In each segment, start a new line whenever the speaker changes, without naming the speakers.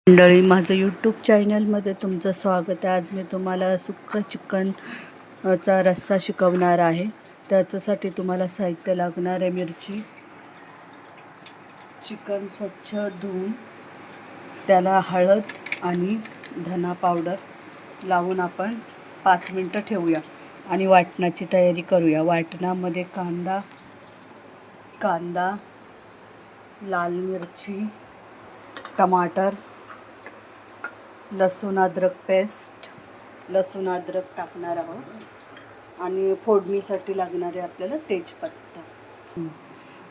मंडळी, माझं यूट्यूब चॅनलमध्ये तुमचं स्वागत आहे. आज मी तुम्हाला सुक्का चिकनचा रस्सा शिकवणार आहे. त्याच्यासाठी तुम्हाला साहित्य लागणार आहे: मिरची, चिकन स्वच्छ धुवून त्याला हळद आणि धना पावडर लावून आपण 5 मिनटं ठेवूया आणि वाटणाची तयारी करूया. वाटणामध्ये कांदा, लाल मिरची, टमाटर, लसूण अद्रक पेस्ट, लसूण अद्रक टाकणार आहोत आणि फोडणीसाठी लागणारे आपल्याला तेजपत्ता.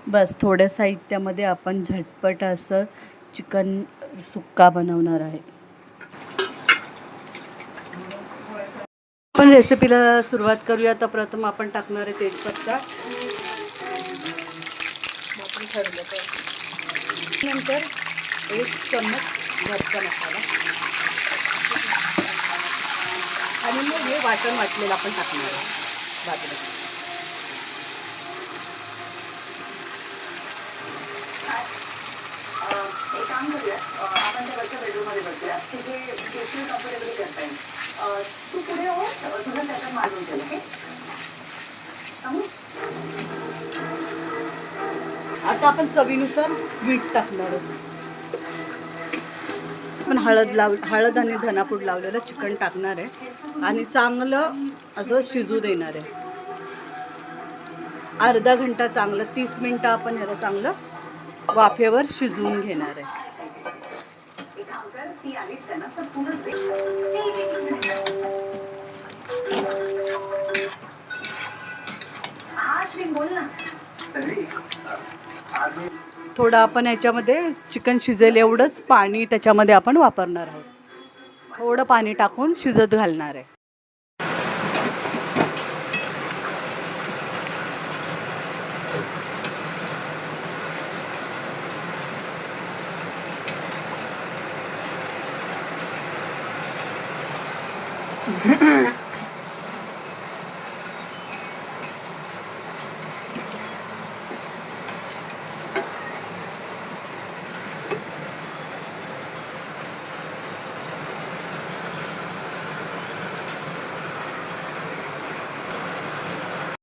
बस थोड्या साहित्यामध्ये आपण झटपट असं चिकन सुक्का बनवणार आहे. आपण रेसिपीला सुरुवात करूया. तर प्रथम आपण टाकणार आहे तेजपत्ता, नंतर 1 चम्मच घरचा मसाला आणि मग हे वाटण वाटलेलं आपण टाकणार आहे बाजूला.
एक काम करूया, आपण त्या वरच्या बेडरूममध्ये बसूया, तिथे केशरी कम्फर्टेबली करता येईल. तू पुढे हो, तुझं त्याच्यात मारून ठेव. ओके,
आता आपण चवीनुसार मीठ टाकणार आहोत. आपण हळद आणि धनापूड लावलेलं चिकन टाकणार आहे आणि चांगलं असं शिजू देणार आहे. अर्धा घंटा चांगलं 30 मिनटं आपण ह्याला चांगलं वाफेवर शिजवून घेणार आहे. थोडं आपण याच्यामध्ये चिकन शिजेल एवढंच पाणी त्याच्यामध्ये आपण वापरणार आहोत. थोडं पाणी टाकून शिजत घालणार आहे.